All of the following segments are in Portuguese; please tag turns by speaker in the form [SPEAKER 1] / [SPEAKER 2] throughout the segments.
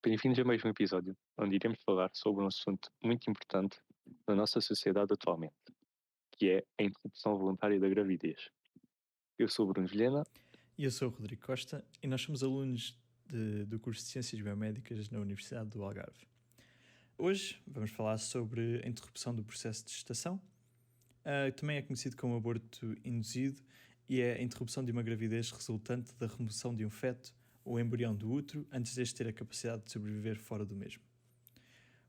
[SPEAKER 1] Bem-vindos a mais um episódio, onde iremos falar sobre um assunto muito importante na nossa sociedade atualmente, que é a interrupção voluntária da gravidez. Eu sou o Bruno Vilhena.
[SPEAKER 2] E eu sou o Rodrigo Costa e nós somos alunos do curso de Ciências Biomédicas na Universidade do Algarve. Hoje vamos falar sobre a interrupção do processo de gestação, também é conhecido como aborto induzido e é a interrupção de uma gravidez resultante da remoção de um feto ou embrião do útero antes deste ter a capacidade de sobreviver fora do mesmo.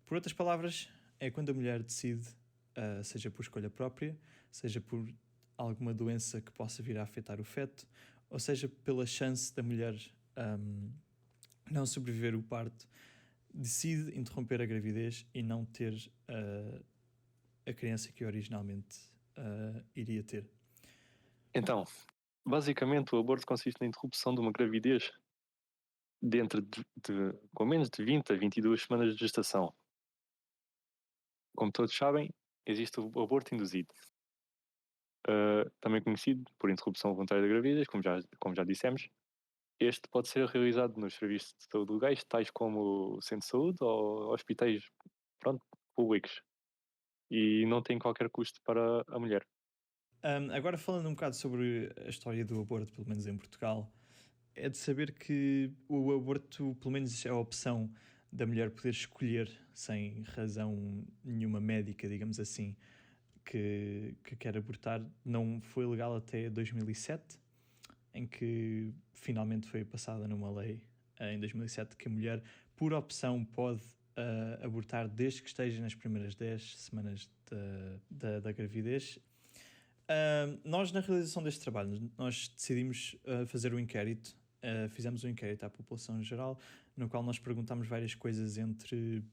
[SPEAKER 2] Por outras palavras, é quando a mulher decide, seja por escolha própria, seja por alguma doença que possa vir a afetar o feto, ou seja pela chance da mulher não sobreviver o parto, decide interromper a gravidez e não ter a criança que originalmente iria ter.
[SPEAKER 1] Então, basicamente o aborto consiste na interrupção de uma gravidez dentro com menos de 20 a 22 semanas de gestação. Como todos sabem, existe o aborto induzido, também conhecido por interrupção voluntária da gravidez, como já dissemos. Este pode ser realizado nos serviços de saúde legais, tais como o centro de saúde ou hospitais, públicos, e não tem qualquer custo para a mulher.
[SPEAKER 2] Agora falando um bocado sobre a história do aborto, pelo menos em Portugal, é de saber que o aborto, pelo menos é a opção da mulher poder escolher, sem razão nenhuma médica, digamos assim, que quer abortar, não foi legal até 2007, em que finalmente foi passada numa lei, em 2007, que a mulher, por opção, pode abortar desde que esteja nas primeiras 10 semanas da gravidez. Nós, na realização deste trabalho, nós decidimos fazer um inquérito. Fizemos um inquérito à população geral, no qual nós perguntámos várias coisas entre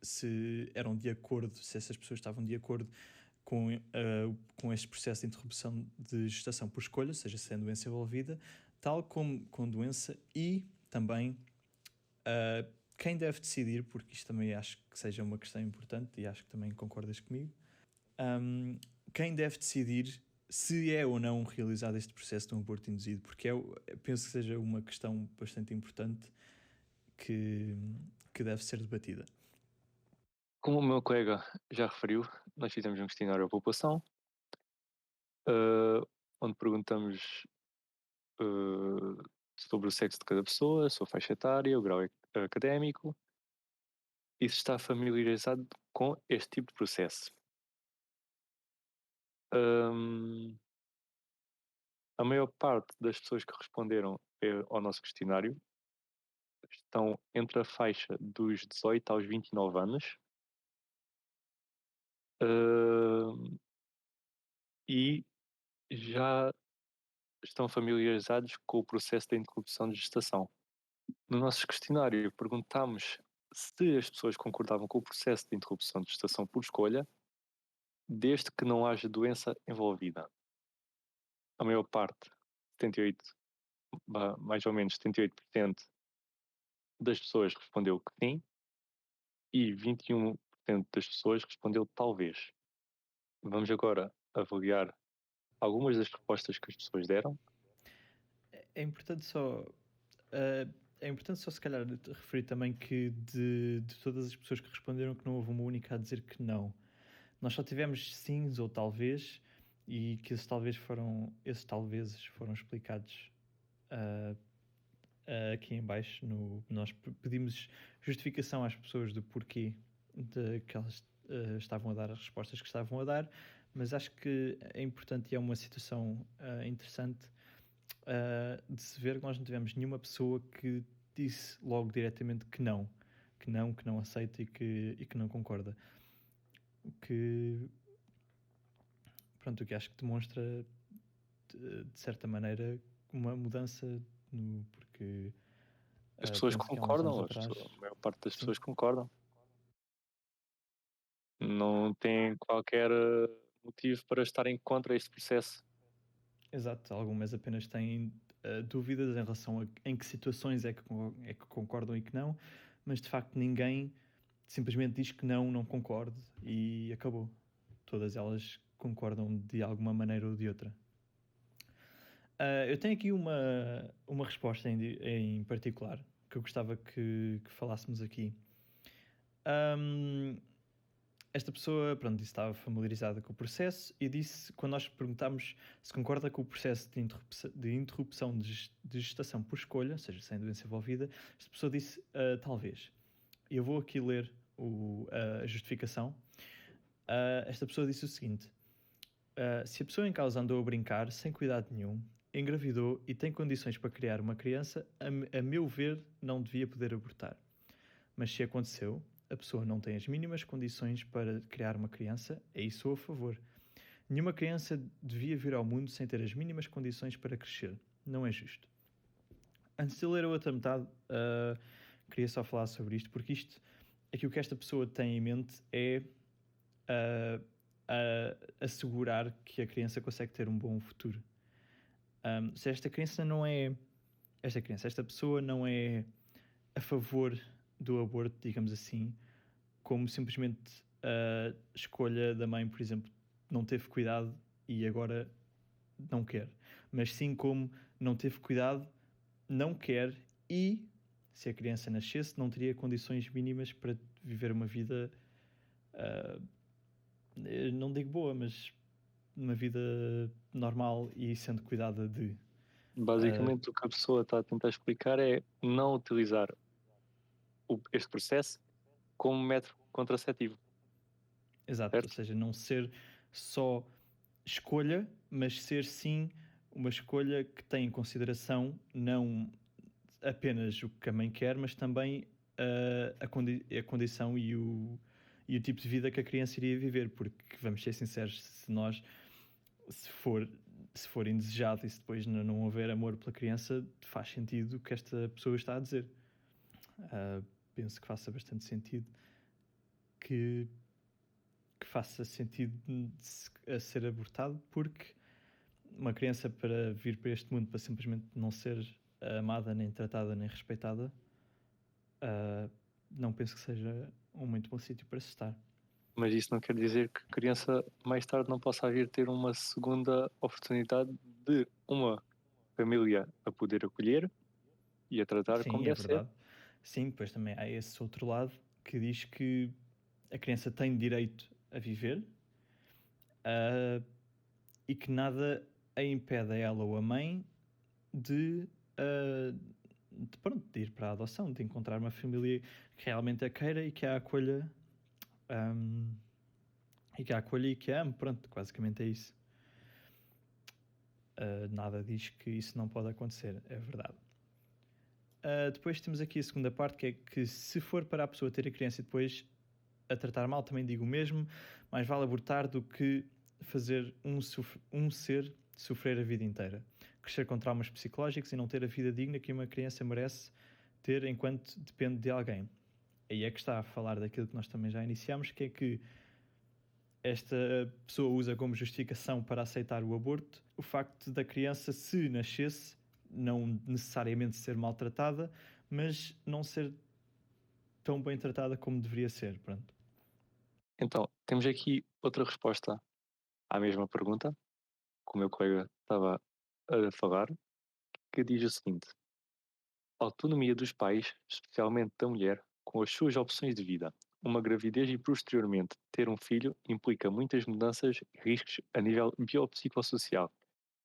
[SPEAKER 2] se eram de acordo, se essas pessoas estavam de acordo com este processo de interrupção de gestação por escolha, seja sem doença envolvida, tal como com doença, e também quem deve decidir, porque isto também acho que seja uma questão importante e acho que também concordas comigo, quem deve decidir se é ou não realizado este processo de um aborto induzido, porque penso que seja uma questão bastante importante que deve ser debatida.
[SPEAKER 1] Como o meu colega já referiu, nós fizemos um questionário à população, onde perguntamos sobre o sexo de cada pessoa, a sua faixa etária, o grau académico e se está familiarizado com este tipo de processo. A maior parte das pessoas que responderam ao nosso questionário estão entre a faixa dos 18 aos 29 anos. E já estão familiarizados com o processo da interrupção de gestação. No nosso questionário perguntámos se as pessoas concordavam com o processo de interrupção de gestação por escolha, desde que não haja doença envolvida. A maior parte, 78, mais ou menos 78% das pessoas respondeu que sim e 21% das pessoas respondeu talvez. Vamos agora avaliar algumas das respostas que as pessoas deram.
[SPEAKER 2] É importante só. É importante só, se calhar, referir também que de todas as pessoas que responderam, que não houve uma única a dizer que não. Nós só tivemos sims ou talvez, e que esses talvezes foram explicados aqui em baixo. Nós pedimos justificação às pessoas do porquê de que elas estavam a dar as respostas que estavam a dar, mas acho que é importante e é uma situação interessante de se ver que nós não tivemos nenhuma pessoa que disse logo diretamente que não aceita e que não concorda. O que, pronto, o que acho que demonstra de certa maneira uma mudança porque
[SPEAKER 1] As pessoas
[SPEAKER 2] penso que há uns anos
[SPEAKER 1] concordam,
[SPEAKER 2] atrás,
[SPEAKER 1] a maior parte das
[SPEAKER 2] sim,
[SPEAKER 1] pessoas concordam. Não tem qualquer motivo para estarem contra este processo.
[SPEAKER 2] exato, algumas apenas têm dúvidas em relação a em que situações é que concordam e que não, mas de facto ninguém simplesmente diz que não concordo e acabou. Todas elas concordam de alguma maneira ou de outra. Eu tenho aqui uma resposta em particular que eu gostava que falássemos aqui. Ahm, Esta pessoa, pronto, disse que estava familiarizada com o processo e disse, quando nós perguntámos se concorda com o processo de interrupção de gestação por escolha, ou seja, sem doença envolvida, esta pessoa disse talvez. E eu vou aqui ler a justificação. Esta pessoa disse o seguinte: se a pessoa em causa andou a brincar sem cuidado nenhum, engravidou e tem condições para criar uma criança, a meu ver, não devia poder abortar. Mas se aconteceu, a pessoa não tem as mínimas condições para criar uma criança, aí sou a favor. Nenhuma criança devia vir ao mundo sem ter as mínimas condições para crescer. Não é justo. Antes de ler a outra metade, queria só falar sobre isto, porque isto, aquilo que esta pessoa tem em mente é assegurar que a criança consegue ter um bom futuro. Se esta criança não é... esta pessoa não é a favor do aborto, digamos assim, como simplesmente a escolha da mãe, por exemplo, não teve cuidado e agora não quer. Mas sim como não teve cuidado, não quer e, se a criança nascesse, não teria condições mínimas para viver uma vida, não digo boa, mas uma vida normal e sendo cuidada de...
[SPEAKER 1] Basicamente, o que a pessoa está a tentar explicar é não utilizar este processo como método contraceptivo.
[SPEAKER 2] Exato, ou
[SPEAKER 1] Certo?
[SPEAKER 2] seja, não ser só escolha, mas ser sim uma escolha que tem em consideração não apenas o que a mãe quer, mas também a condição e o tipo de vida que a criança iria viver, porque vamos ser sinceros, se for, se for indesejado e se depois não houver amor pela criança, faz sentido o que esta pessoa está a dizer. Penso que faça bastante sentido que faça sentido a ser abortado, porque uma criança para vir para este mundo para simplesmente não ser amada, nem tratada, nem respeitada, não penso que seja um muito bom sítio para se estar.
[SPEAKER 1] Mas isso não quer dizer que a criança mais tarde não possa vir ter uma segunda oportunidade de uma família a poder acolher e a tratar como
[SPEAKER 2] Sim, é
[SPEAKER 1] deve ser.
[SPEAKER 2] verdade. Sim, depois também há esse outro lado que diz que a criança tem direito a viver e que nada a impede a ela ou a mãe de, pronto, de ir para a adoção, de encontrar uma família que realmente a queira e que a acolha e que a ame. Pronto, basicamente é isso. Nada diz que isso não pode acontecer, é verdade. Depois temos aqui a segunda parte, que é que se for para a pessoa ter a criança e depois a tratar mal, também digo o mesmo, mais vale abortar do que fazer um ser sofrer a vida inteira. Crescer com traumas psicológicos e não ter a vida digna que uma criança merece ter enquanto depende de alguém. Aí é que está a falar daquilo que nós também já iniciámos, que é que esta pessoa usa como justificação para aceitar o aborto o facto da criança, se nascesse, não necessariamente ser maltratada, mas não ser tão bem tratada como deveria ser. Pronto.
[SPEAKER 1] Então, temos aqui outra resposta à mesma pergunta, que o meu colega estava a falar, que diz o seguinte: a autonomia dos pais, especialmente da mulher, com as suas opções de vida. Uma gravidez e posteriormente ter um filho implica muitas mudanças e riscos a nível biopsicossocial.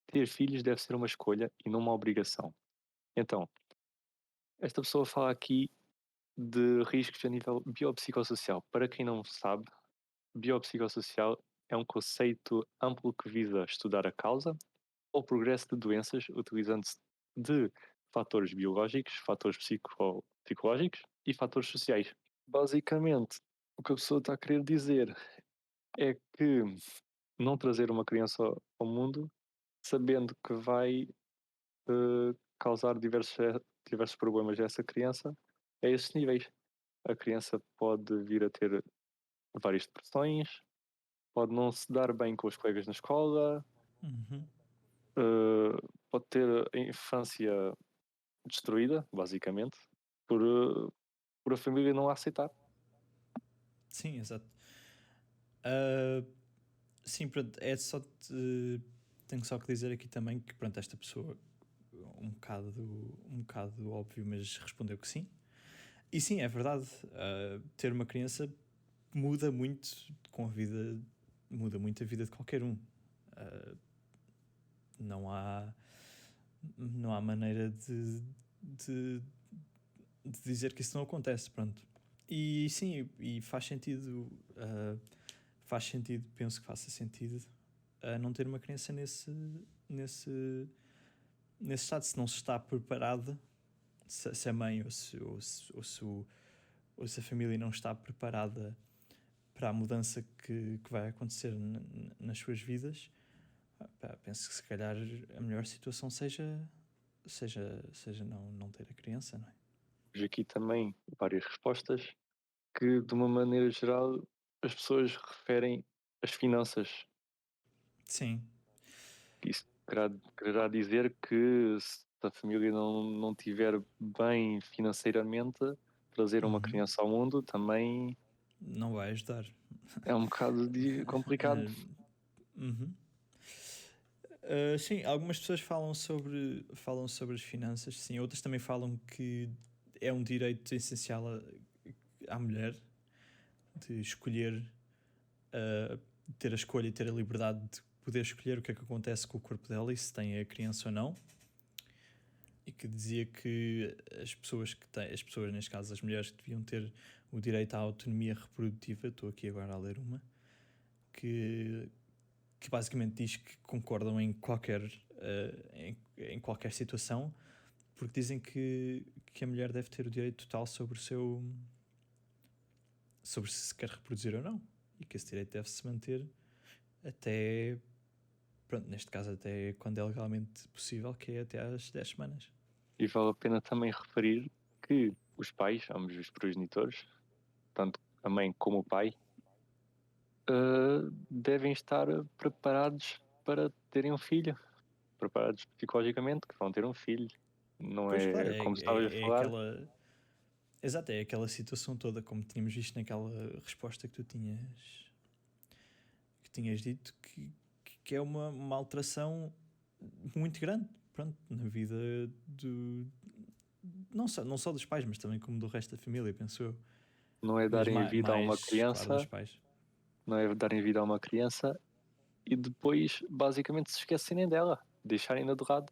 [SPEAKER 1] Ter filhos deve ser uma escolha e não uma obrigação. Então, esta pessoa fala aqui de riscos a nível biopsicossocial. Para quem não sabe, biopsicossocial é um conceito amplo que visa estudar a causa ou progresso de doenças utilizando-se de fatores biológicos, fatores psicológicos e fatores sociais. Basicamente, o que a pessoa está a querer dizer é que não trazer uma criança ao mundo sabendo que vai causar diversos problemas a essa criança a esses níveis. A criança pode vir a ter várias depressões, pode não se dar bem com os colegas na escola,
[SPEAKER 2] Uhum.
[SPEAKER 1] pode ter a infância destruída, basicamente, por, por a família não a aceitar.
[SPEAKER 2] Sim, exato. Sim, pronto, tenho só que dizer aqui também que, pronto, esta pessoa, bocado óbvio, mas respondeu que sim. E sim, é verdade. Ter uma criança muda muito com a vida, muda muito a vida de qualquer um. Ah, não há, não há maneira de, de dizer que isso não acontece, pronto. E sim, e faz sentido, faz sentido, penso que faça sentido não ter uma criança nesse, nesse estado, se não se está preparada, se a mãe ou se a família não está preparada para a mudança que vai acontecer nas suas vidas, penso que se calhar a melhor situação seja não ter a criança, não é?
[SPEAKER 1] Vejo aqui também várias respostas que, de uma maneira geral, as pessoas referem às finanças.
[SPEAKER 2] Sim.
[SPEAKER 1] Isso quererá dizer que se a família não tiver bem financeiramente, trazer uma
[SPEAKER 2] Uhum.
[SPEAKER 1] criança ao mundo também
[SPEAKER 2] Não vai ajudar.
[SPEAKER 1] é um bocado complicado.
[SPEAKER 2] Uhum. Sim, algumas pessoas falam sobre as finanças, sim, outras também falam que é um direito essencial à mulher de escolher, uh, ter a escolha e ter a liberdade de poder escolher o que é que acontece com o corpo dela e se tem a criança ou não. E que dizia que as pessoas, neste caso as mulheres, que deviam ter o direito à autonomia reprodutiva. Estou aqui agora a ler uma que, que basicamente diz que concordam em qualquer situação, porque dizem que a mulher deve ter o direito total sobre se quer reproduzir ou não, e que esse direito deve se manter até, pronto, neste caso até quando é legalmente possível, que é até às 10 semanas.
[SPEAKER 1] E vale a pena também referir que os pais, ambos os progenitores, tanto a mãe como o pai, devem estar preparados para terem um filho, preparados psicologicamente que vão ter um filho. Não
[SPEAKER 2] Pois claro,
[SPEAKER 1] é como estavas a
[SPEAKER 2] é
[SPEAKER 1] falar,
[SPEAKER 2] aquela. Exato, é aquela situação toda, como tínhamos visto naquela resposta que tu tinhas dito, que é uma alteração muito grande, pronto, na vida do. Não só dos pais, mas também como do resto da família, penso eu.
[SPEAKER 1] não é
[SPEAKER 2] Mas
[SPEAKER 1] darem vida a uma
[SPEAKER 2] claro, dos
[SPEAKER 1] criança,
[SPEAKER 2] pais.
[SPEAKER 1] não é darem vida a uma criança e depois basicamente se esquecerem dela, deixarem-na de lado.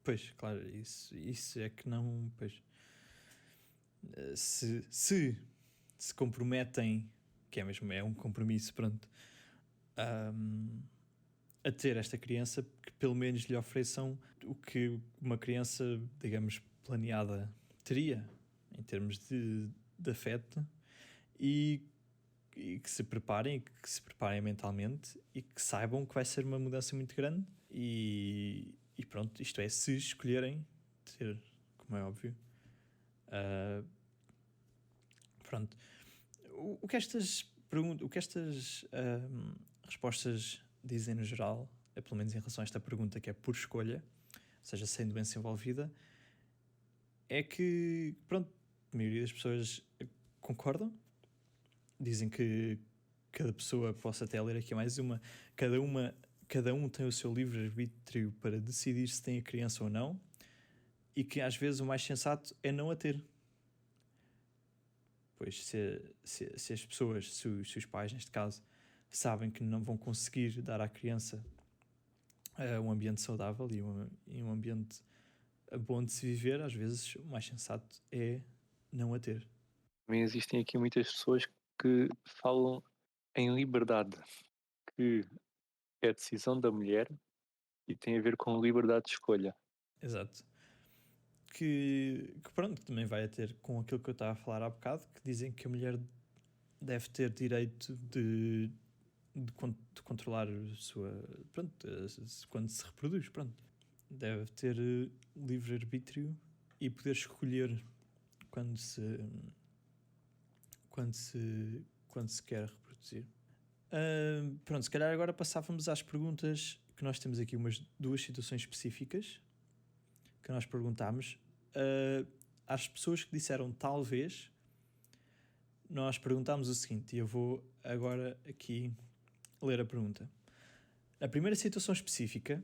[SPEAKER 2] Pois, claro, isso é que não. Pois, se comprometem, que é mesmo, é um compromisso, pronto, ahm, a ter esta criança, que pelo menos lhe ofereçam o que uma criança, digamos, planeada teria, em termos de afeto, e, e que se preparem mentalmente e que saibam que vai ser uma mudança muito grande. E pronto, isto é, se escolherem ter, como é óbvio. Ah, pronto. O que estas respostas dizem no geral, pelo menos em relação a esta pergunta que é por escolha, ou seja, sem doença envolvida, é que, pronto, a maioria das pessoas concordam, dizem que cada pessoa, posso até ler aqui mais uma, cada uma, cada um tem o seu livre-arbítrio para decidir se tem a criança ou não, e que às vezes o mais sensato é não a ter. Pois se as pessoas, se os pais, neste caso, sabem que não vão conseguir dar à criança um ambiente saudável e um ambiente bom de se viver, às vezes o mais sensato é não a ter.
[SPEAKER 1] Também existem aqui muitas pessoas que falam em liberdade, que é a decisão da mulher e tem a ver com liberdade de escolha.
[SPEAKER 2] Exato. Que pronto, que também vai a ter com aquilo que eu estava a falar há bocado, que dizem que a mulher deve ter direito de controlar a sua. Pronto, quando se reproduz, pronto. Deve ter livre-arbítrio e poder escolher quando se. Quando se, quando se quer reproduzir. Pronto, se calhar agora passávamos às perguntas que nós temos aqui, umas duas situações específicas que nós perguntámos. Às pessoas que disseram talvez, nós perguntámos o seguinte, e eu vou agora aqui ler a pergunta. A primeira situação específica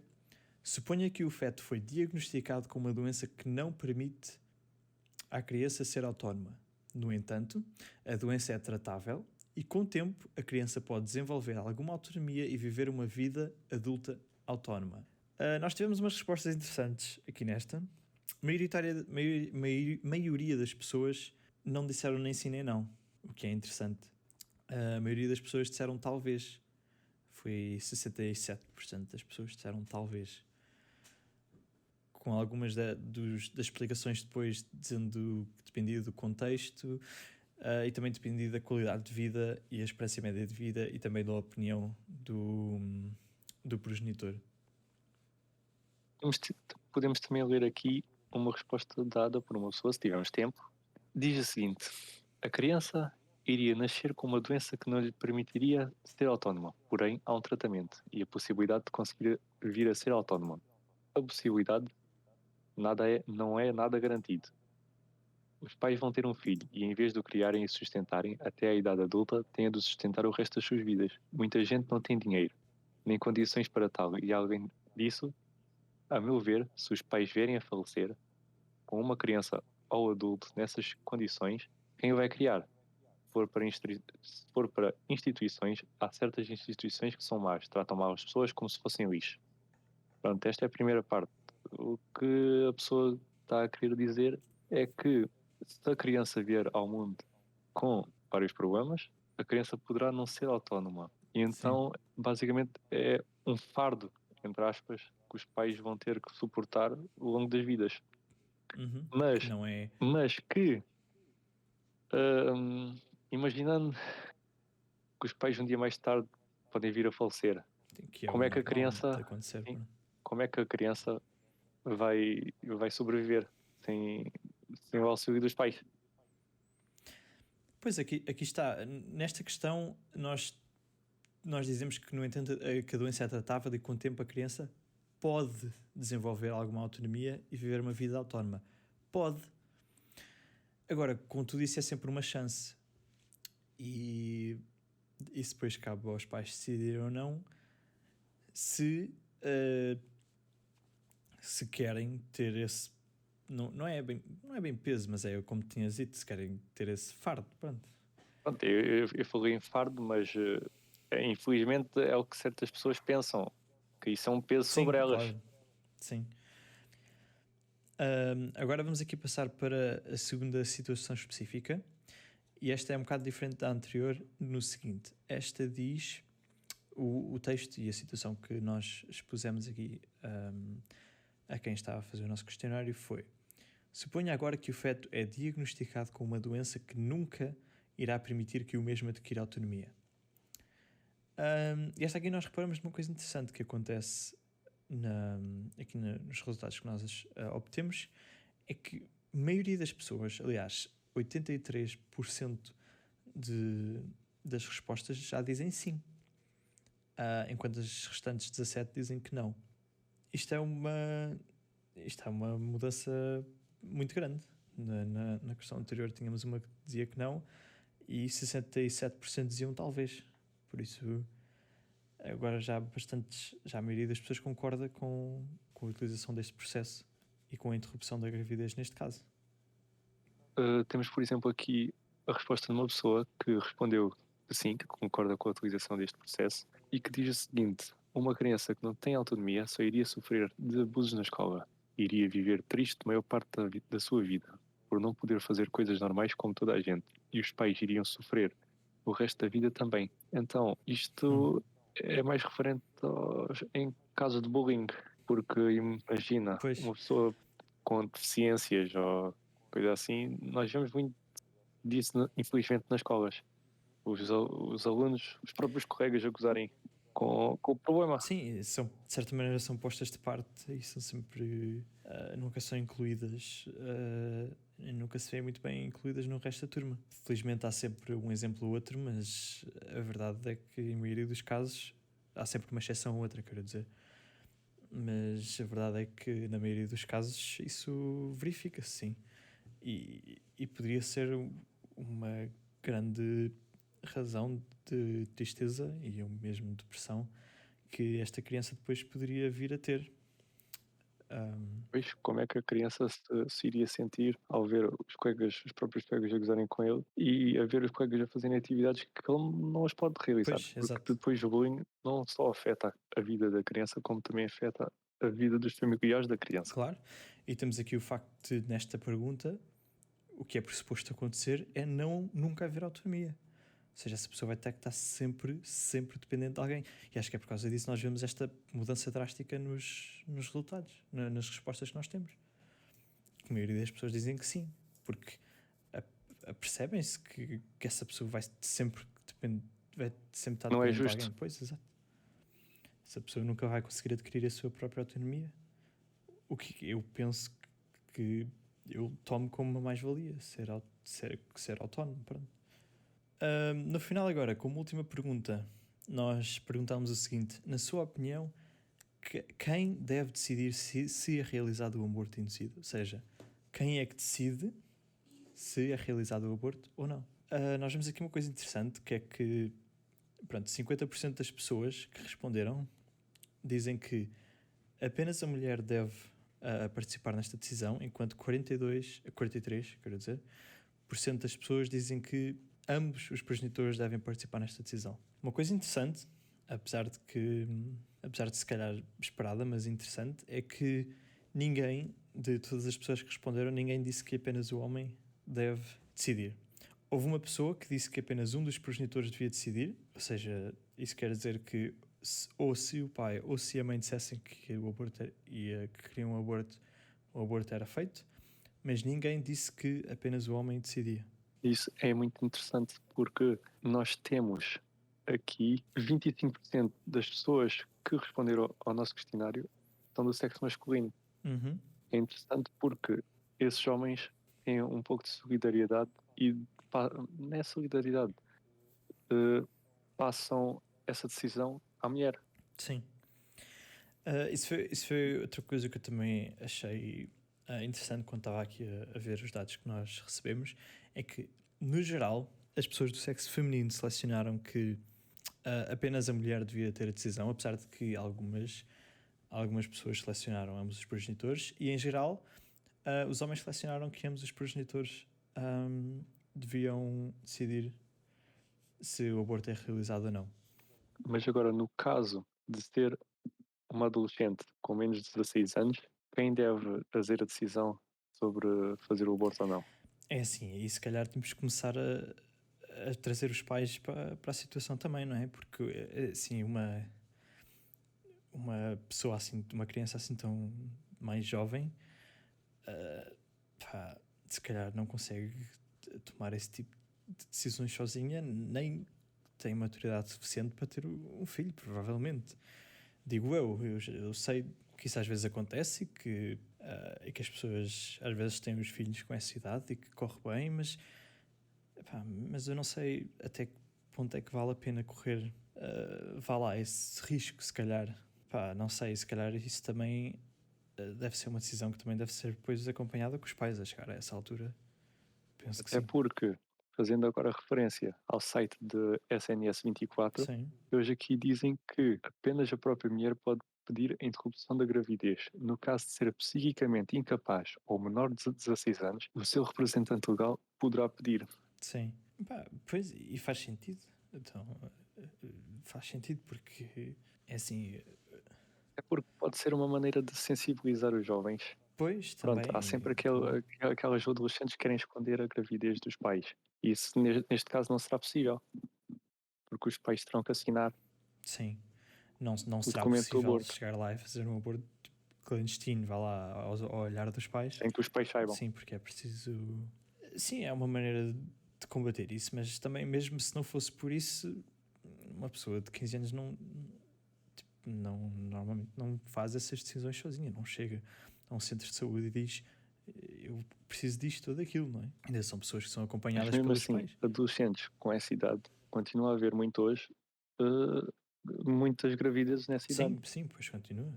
[SPEAKER 2] Suponha que o feto foi diagnosticado com uma doença que não permite à criança ser autónoma. No entanto, a doença é tratável e, com o tempo, a criança pode desenvolver alguma autonomia e viver uma vida adulta autónoma. Nós tivemos umas respostas interessantes aqui nesta. Maioria das pessoas não disseram nem sim nem não, o que é interessante. A maioria das pessoas disseram talvez. Foi 67% das pessoas disseram talvez. Com algumas das explicações depois dizendo que dependia do contexto e também dependia da qualidade de vida e a esperança média de vida e também da opinião do progenitor.
[SPEAKER 1] Podemos também ler aqui uma resposta dada por uma pessoa, se tivermos tempo. Diz o seguinte: a criança iria nascer com uma doença que não lhe permitiria ser autónoma, porém há um tratamento e a possibilidade de conseguir vir a ser autónoma. A possibilidade não é nada garantido. Os pais vão ter um filho e, em vez de o criarem e sustentarem até a idade adulta, têm de o sustentar o resto das suas vidas. Muita gente não tem dinheiro, nem condições para tal, e além disso, a meu ver, se os pais vierem a falecer, com uma criança ou adulto nessas condições, quem o vai criar? Se for para instituições, há certas instituições que são más, tratam mal as pessoas como se fossem lixo. Pronto, esta é a primeira parte. O que a pessoa está a querer dizer é que se a criança vier ao mundo com vários problemas, a criança poderá não ser autónoma. E então, basicamente, é um fardo, entre aspas, que os pais vão ter que suportar ao longo das vidas. Mas,
[SPEAKER 2] não é...
[SPEAKER 1] mas que, imaginando que os pais um dia mais tarde podem vir a falecer,
[SPEAKER 2] que é
[SPEAKER 1] como
[SPEAKER 2] o
[SPEAKER 1] é que a
[SPEAKER 2] normal
[SPEAKER 1] criança,
[SPEAKER 2] de acontecer.
[SPEAKER 1] como é que a criança vai sobreviver sem o auxílio dos pais?
[SPEAKER 2] Pois, aqui está. Nesta questão, nós dizemos que, no entanto, que a doença é tratável e, com o tempo, a criança pode desenvolver alguma autonomia e viver uma vida autónoma. Pode. Agora, como tu disse, é sempre uma chance. E isso depois cabe aos pais decidirem ou não se querem ter esse... Não é bem peso, mas é como tinhas dito, se querem ter esse fardo. Pronto,
[SPEAKER 1] eu falei em fardo, mas infelizmente é o que certas pessoas pensam, que isso é um peso sobre elas.
[SPEAKER 2] Claro. Sim. Agora vamos aqui passar para a segunda situação específica, e esta é um bocado diferente da anterior no seguinte: esta diz, o texto e a situação que nós expusemos aqui a quem estava a fazer o nosso questionário foi: suponha agora que o feto é diagnosticado com uma doença que nunca irá permitir que o mesmo adquira autonomia. E esta aqui nós reparamos numa coisa interessante que acontece aqui nos resultados que nós obtemos, é que a maioria das pessoas, aliás, 83% das respostas já dizem sim, enquanto as restantes 17% dizem que não. Isto é uma mudança muito grande. Na questão anterior tínhamos uma que dizia que não e 67% diziam talvez. Por isso, agora já a maioria das pessoas concorda com a utilização deste processo e com a interrupção da gravidez neste caso.
[SPEAKER 1] Temos, por exemplo, aqui a resposta de uma pessoa que respondeu que sim, que concorda com a utilização deste processo e que diz o seguinte: uma criança que não tem autonomia só iria sofrer de abusos na escola, iria viver triste a maior parte da sua vida, por não poder fazer coisas normais como toda a gente, e os pais iriam sofrer o resto da vida também. Então, isto é mais referente em casos de bullying, porque imagina, uma pessoa com deficiências ou coisa assim, nós vemos muito disso, infelizmente, nas escolas. Os alunos, os próprios colegas a gozarem com o problema.
[SPEAKER 2] Sim, de certa maneira são postas de parte e são sempre... nunca são incluídas, nunca se vê muito bem incluídas no resto da turma. Felizmente há sempre um exemplo ou outro, mas a verdade é que, em maioria dos casos, há sempre uma exceção ou outra, quero dizer. Mas a verdade é que, na maioria dos casos, isso verifica-se, sim. E poderia ser uma grande razão de tristeza e mesmo depressão que esta criança depois poderia vir a ter.
[SPEAKER 1] Pois, como é que a criança se iria sentir ao ver os próprios colegas a gozarem com ele e a ver os colegas a fazerem atividades que ele não as pode realizar,
[SPEAKER 2] Pois,
[SPEAKER 1] porque
[SPEAKER 2] exato.
[SPEAKER 1] depois o bullying não só afeta a vida da criança, como também afeta a vida dos familiares da criança.
[SPEAKER 2] Claro. E temos aqui o facto de, nesta pergunta, o que é pressuposto acontecer é não nunca haver autonomia. Ou seja, essa pessoa vai ter que estar sempre, sempre dependente de alguém. E acho que é por causa disso que nós vemos esta mudança drástica nos resultados, nas respostas que nós temos. A maioria das pessoas dizem que sim, porque percebem-se que essa pessoa vai sempre, vai sempre estar
[SPEAKER 1] Não é
[SPEAKER 2] dependente de
[SPEAKER 1] justo.
[SPEAKER 2] alguém. Pois, exato. Essa pessoa nunca vai conseguir adquirir a sua própria autonomia. O que eu penso que eu tomo como uma mais-valia, ser autónomo. Pronto. No final, agora, como última pergunta, nós perguntámos o seguinte: na sua opinião, quem deve decidir se é realizado o aborto induzido? Ou seja, quem é que decide se é realizado o aborto ou não? Nós vemos aqui uma coisa interessante, que é que pronto, 50% das pessoas que responderam dizem que apenas a mulher deve participar nesta decisão, enquanto 43, quero dizer, por cento das pessoas dizem que ambos os progenitores devem participar nesta decisão. Uma coisa interessante, apesar de se calhar esperada, mas interessante, é que ninguém, de todas as pessoas que responderam, ninguém disse que apenas o homem deve decidir. Houve uma pessoa que disse que apenas um dos progenitores devia decidir, ou seja, isso quer dizer que ou se o pai ou se a mãe dissessem que o aborto que queriam o aborto era feito, mas ninguém disse que apenas o homem decidia.
[SPEAKER 1] Isso é muito interessante porque nós temos aqui 25% das pessoas que responderam ao nosso questionário são do sexo masculino.
[SPEAKER 2] Uhum.
[SPEAKER 1] É interessante porque esses homens têm um pouco de solidariedade e não é solidariedade, passam essa decisão à mulher.
[SPEAKER 2] Sim. Isso foi outra coisa que eu também achei interessante quando estava aqui a ver os dados que nós recebemos, é que, no geral, as pessoas do sexo feminino selecionaram que apenas a mulher devia ter a decisão, apesar de que algumas pessoas selecionaram ambos os progenitores, e em geral os homens selecionaram que ambos os progenitores deviam decidir se o aborto é realizado ou não.
[SPEAKER 1] Mas agora, no caso de ser uma adolescente com menos de 16 anos, quem deve fazer a decisão sobre fazer o aborto ou não?
[SPEAKER 2] É assim, e se calhar temos que começar a trazer os pais para a situação também, não é? Porque, assim, uma pessoa assim, uma criança assim tão mais jovem, pá, se calhar não consegue tomar esse tipo de decisões sozinha, nem tem maturidade suficiente para ter um filho, provavelmente. Digo eu sei que isso às vezes acontece e que as pessoas às vezes têm os filhos com essa idade e que corre bem, mas eu não sei até que ponto é que vale a pena correr, vá lá, esse risco, se calhar. Pá, não sei, se calhar isso também deve ser uma decisão que também deve ser depois acompanhada com os pais a chegar a essa altura. Penso que
[SPEAKER 1] Até
[SPEAKER 2] sim.
[SPEAKER 1] porque, fazendo agora referência ao site de SNS 24,
[SPEAKER 2] Sim,
[SPEAKER 1] eles aqui dizem que apenas a própria mulher pode pedir a interrupção da gravidez. No caso de ser psiquicamente incapaz ou menor de 16 anos, o seu representante legal poderá pedir.
[SPEAKER 2] sim. Pá, pois, e faz sentido. Então, faz sentido porque é assim,
[SPEAKER 1] É porque pode ser uma maneira de sensibilizar os jovens.
[SPEAKER 2] pois
[SPEAKER 1] Pronto, há
[SPEAKER 2] também,
[SPEAKER 1] sempre
[SPEAKER 2] claro.
[SPEAKER 1] aquelas adolescentes que querem esconder a gravidez dos pais. E isso, neste caso, não será possível, porque os pais terão que assinar
[SPEAKER 2] Sim. Não
[SPEAKER 1] o
[SPEAKER 2] será
[SPEAKER 1] documento do
[SPEAKER 2] possível
[SPEAKER 1] aborto,
[SPEAKER 2] chegar lá e fazer um aborto clandestino, vá lá, ao olhar dos pais.
[SPEAKER 1] sem que os pais saibam.
[SPEAKER 2] Sim, porque é preciso. Sim, é uma maneira de combater isso, mas também, mesmo se não fosse por isso, uma pessoa de 15 anos normalmente não faz essas decisões sozinha, não chega a um centro de saúde e diz eu preciso disto ou daquilo, não é? Ainda são pessoas que são
[SPEAKER 1] Mas
[SPEAKER 2] acompanhadas
[SPEAKER 1] mesmo
[SPEAKER 2] pelos
[SPEAKER 1] assim,
[SPEAKER 2] pais.
[SPEAKER 1] adolescentes com essa idade, continua a haver muito hoje, eh, muitas gravidezes nessa idade.
[SPEAKER 2] Sim, sim, pois continua.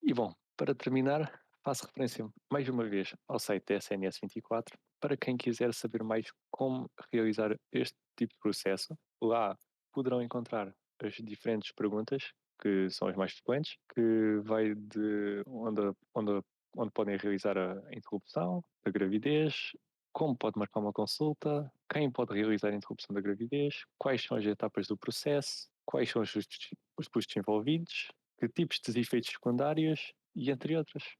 [SPEAKER 1] E bom, para terminar, faço referência mais uma vez ao site da SNS 24 para quem quiser saber mais como realizar este tipo de processo. Lá poderão encontrar as diferentes perguntas que são as mais frequentes, que vai de onde podem realizar a interrupção da gravidez, como pode marcar uma consulta, quem pode realizar a interrupção da gravidez, quais são as etapas do processo, quais são os custos envolvidos, que tipos de efeitos secundários e entre outros.